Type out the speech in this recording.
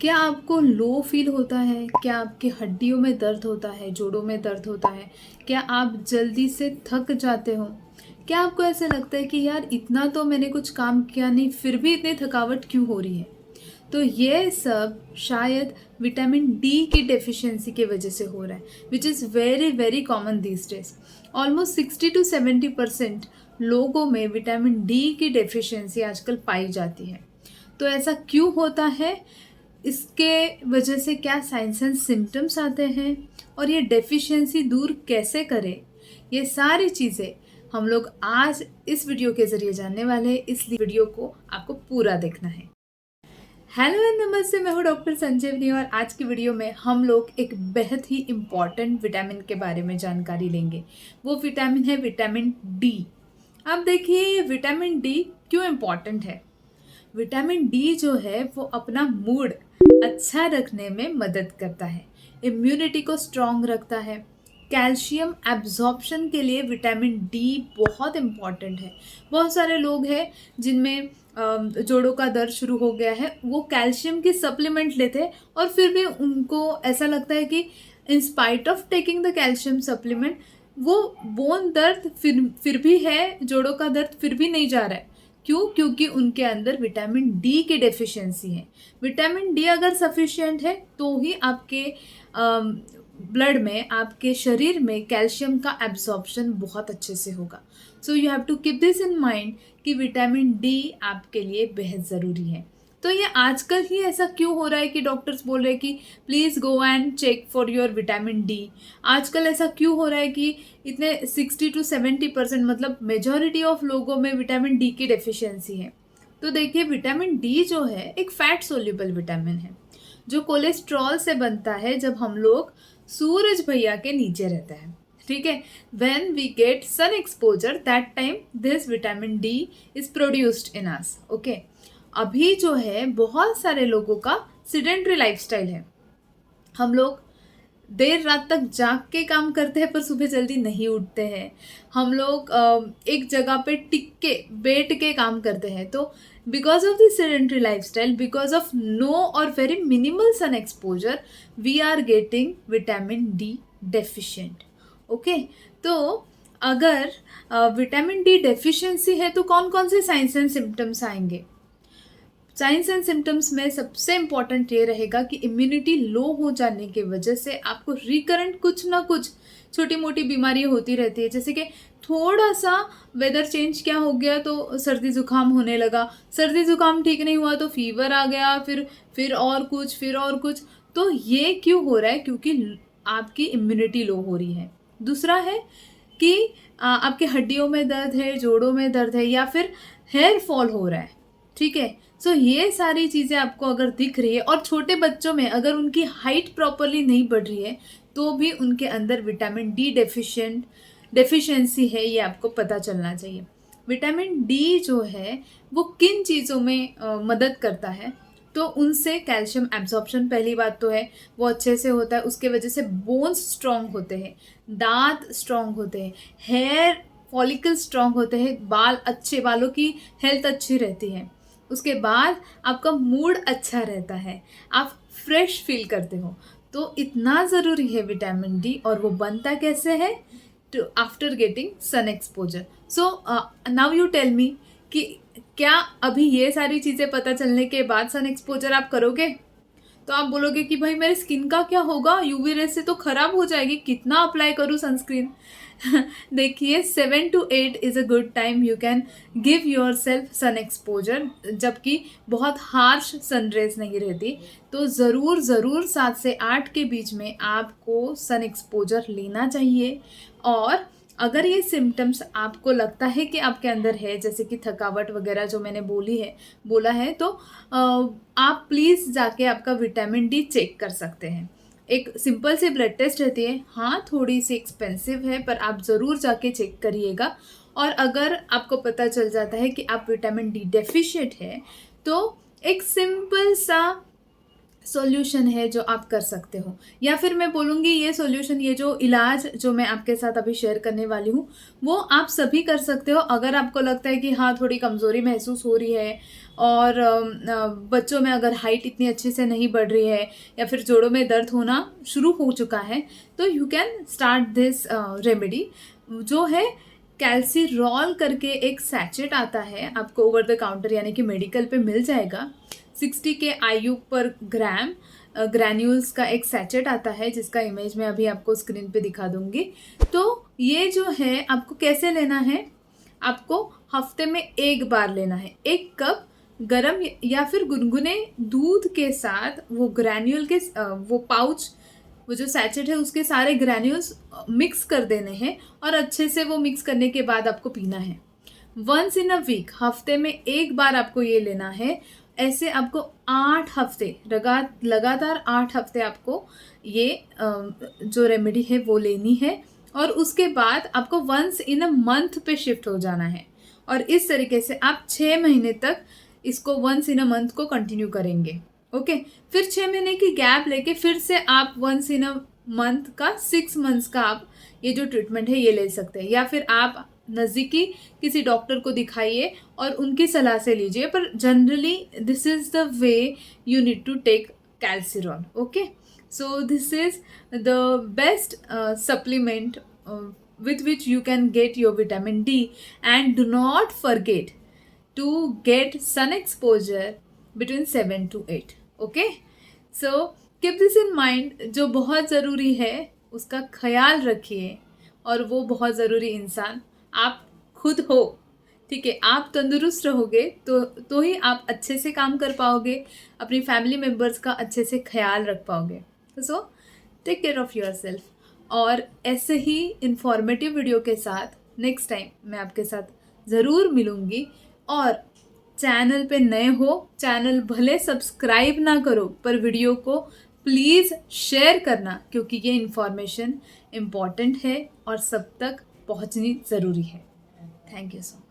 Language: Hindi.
क्या आपको लो फील होता है? क्या आपकी हड्डियों में दर्द होता है, जोड़ों में दर्द होता है? क्या आप जल्दी से थक जाते हो? क्या आपको ऐसा लगता है कि यार इतना तो मैंने कुछ काम किया नहीं, फिर भी इतनी थकावट क्यों हो रही है? तो ये सब शायद विटामिन डी की डेफिशिएंसी की वजह से हो रहा है, which is very very common these days. Almost 60 to 70% लोगों में विटामिन डी की डेफिशिएंसी आजकल पाई जाती है। तो ऐसा क्यों होता है? इसके वजह से क्या साइंस एंड सिम्टम्स आते हैं और ये डेफिशिएंसी दूर कैसे करें, ये सारी चीज़ें हम लोग आज इस वीडियो के ज़रिए जानने वाले हैं, इसलिए वीडियो को आपको पूरा देखना है। हेलो एंड नमस्ते, मैं हूँ डॉक्टर संजीवनी और आज की वीडियो में हम लोग एक बेहद ही इम्पॉर्टेंट विटामिन के बारे में जानकारी लेंगे। वो विटामिन है विटामिन डी। अब देखिए ये विटामिन डी क्यों इम्पॉर्टेंट है। विटामिन डी जो है वो अपना मूड अच्छा रखने में मदद करता है, इम्यूनिटी को स्ट्रॉन्ग रखता है, कैल्शियम एब्जॉर्प्शन के लिए विटामिन डी बहुत इम्पॉर्टेंट है। बहुत सारे लोग हैं जिनमें जोड़ों का दर्द शुरू हो गया है, वो कैल्शियम की सप्लीमेंट लेते हैं और फिर भी उनको ऐसा लगता है कि in spite of taking the calcium supplement वो बोन दर्द फिर भी है, जोड़ों का दर्द फिर भी नहीं जा रहा है। क्यों? क्योंकि उनके अंदर विटामिन डी की डेफिशिएंसी है। विटामिन डी अगर सफिशिएंट है तो ही आपके ब्लड में, आपके शरीर में कैल्शियम का एब्जॉर्प्शन बहुत अच्छे से होगा। So you have to keep this in mind कि विटामिन डी आपके लिए बेहद ज़रूरी है। तो ये आजकल ही ऐसा क्यों हो रहा है कि डॉक्टर्स बोल रहे हैं कि please go and check for your vitamin D. आजकल ऐसा क्यों हो रहा है कि इतने 60 to 70% मतलब मेजॉरिटी ऑफ लोगों में विटामिन डी की डेफिशिएंसी है। तो देखिए विटामिन डी जो है एक फैट सोल्यूबल विटामिन है जो कोलेस्ट्रॉल से बनता है जब हम लोग सूरज भैया के नीचे रहते हैं। ठीक है, when we get sun exposure that time this vitamin D is produced in us. Okay, अभी जो है बहुत सारे लोगों का सिडेंट्री लाइफस्टाइल है। हम लोग देर रात तक जाग के काम करते हैं पर सुबह जल्दी नहीं उठते हैं। हम लोग एक जगह पे टिक के बैठ के काम करते हैं। तो because of this sedentary lifestyle, because of no और very minimal sun exposure, we are getting vitamin D deficient. Okay, तो अगर विटामिन डी डेफिशिएंसी है तो कौन कौन से साइंस एंड सिम्टम्स आएंगे? साइंस एंड सिम्टम्स में सबसे इम्पॉर्टेंट ये रहेगा कि इम्यूनिटी लो हो जाने की वजह से आपको रिकरेंट कुछ ना कुछ छोटी मोटी बीमारियां होती रहती है। जैसे कि थोड़ा सा वेदर चेंज क्या हो गया तो सर्दी जुकाम होने लगा, सर्दी जुकाम ठीक नहीं हुआ तो फीवर आ गया, फिर और कुछ, फिर और कुछ। तो ये क्यों हो रहा है? क्योंकि आपकी इम्यूनिटी लो हो रही है। दूसरा है कि आपके हड्डियों में दर्द है, जोड़ों में दर्द है, या फिर हेयर फॉल हो रहा है। ठीक है, सो ये सारी चीज़ें आपको अगर दिख रही है और छोटे बच्चों में अगर उनकी हाइट प्रॉपरली नहीं बढ़ रही है तो भी उनके अंदर विटामिन डी डेफिशिएंसी है, ये आपको पता चलना चाहिए। विटामिन डी जो है वो किन चीज़ों में मदद करता है? तो उनसे कैल्शियम एब्जॉर्प्शन पहली बात तो है वो अच्छे से होता है, उसके वजह से बोन्स स्ट्रॉन्ग होते हैं, दांत स्ट्रॉन्ग होते हैं, हेयर फॉलिकल स्ट्रॉन्ग होते हैं, बालों की हेल्थ अच्छी रहती है। उसके बाद आपका मूड अच्छा रहता है, आप फ्रेश फील करते हो। तो इतना ज़रूरी है विटामिन डी, और वो बनता कैसे है? To after getting sun exposure. So now you tell me कि क्या अभी ये सारी चीज़ें पता चलने के बाद सन एक्सपोजर आप करोगे? तो आप बोलोगे कि भाई मेरे स्किन का क्या होगा, यूवी रेस से तो खराब हो जाएगी, कितना अप्लाई करूँ सनस्क्रीन? देखिए 7 to 8 is a good time you can give yourself sun exposure, जबकि बहुत हार्श सन रेज नहीं रहती। तो ज़रूर 7 से 8 के बीच में आपको सन एक्सपोजर लेना चाहिए। और अगर ये सिम्टम्स आपको लगता है कि आपके अंदर है, जैसे कि थकावट वगैरह जो मैंने बोला है, तो आप प्लीज़ जाके आपका विटामिन डी चेक कर सकते हैं। एक सिंपल सी ब्लड टेस्ट रहती है, हाँ थोड़ी सी एक्सपेंसिव है पर आप ज़रूर जाके चेक करिएगा। और अगर आपको पता चल जाता है कि आप विटामिन डी डेफिशिएंट है तो एक सिंपल सा सॉल्यूशन है जो आप कर सकते हो, या फिर मैं बोलूँगी ये सॉल्यूशन, ये जो इलाज जो मैं आपके साथ अभी शेयर करने वाली हूँ, वो आप सभी कर सकते हो। अगर आपको लगता है कि हाँ थोड़ी कमज़ोरी महसूस हो रही है, और बच्चों में अगर हाइट इतनी अच्छे से नहीं बढ़ रही है, या फिर जोड़ों में दर्द होना शुरू हो चुका है, तो you can start this remedy, जो है कैल्सीरॉल करके एक सैचेट आता है, आपको ओवर द काउंटर यानी कि मेडिकल पे मिल जाएगा। 60 के IU पर ग्राम ग्रैन्यूल्स का एक सैचेट आता है, जिसका इमेज मैं अभी आपको स्क्रीन पे दिखा दूंगी। तो ये जो है आपको कैसे लेना है, आपको हफ्ते में एक बार लेना है। 1 कप गरम या फिर गुनगुने दूध के साथ वो ग्रैन्यूल के वो पाउच, वो जो सैचेट है उसके सारे ग्रैन्यूल्स मिक्स कर देने हैं, और अच्छे से वो मिक्स करने के बाद आपको पीना है। वंस इन अ वीक, हफ्ते में एक बार आपको ये लेना है। ऐसे आपको 8 हफ्ते लगातार 8 हफ्ते आपको ये जो रेमेडी है वो लेनी है, और उसके बाद आपको वंस इन अ मंथ पे शिफ्ट हो जाना है। और इस तरीके से आप 6 महीने तक इसको वंस इन अ मंथ को कंटिन्यू करेंगे। ओके, फिर 6 महीने की गैप लेके फिर से आप वंस इन अ मंथ का 6 मंथ्स का आप ये जो ट्रीटमेंट है ये ले सकते हैं, या फिर आप नज़दीकी किसी डॉक्टर को दिखाइए और उनकी सलाह से लीजिए। पर generally this is the way you need to take calcirol. Okay, so this is the best supplement with which you can get your vitamin D, and do not forget to get sun exposure between 7 to 8. Okay, so keep this in mind, जो बहुत ज़रूरी है उसका ख्याल रखिए, और वो बहुत ज़रूरी इंसान आप खुद हो। ठीक है, आप तंदुरुस्त रहोगे तो ही आप अच्छे से काम कर पाओगे, अपनी फैमिली मेम्बर्स का अच्छे से ख्याल रख पाओगे। So take care of yourself, और ऐसे ही इंफॉर्मेटिव वीडियो के साथ नेक्स्ट टाइम मैं आपके साथ ज़रूर मिलूँगी। और चैनल पे नए हो, चैनल भले सब्सक्राइब ना करो, पर वीडियो को प्लीज़ शेयर करना, क्योंकि ये इन्फॉर्मेशन इम्पॉर्टेंट है और सब तक पहुंचनी ज़रूरी है। Thank you so much.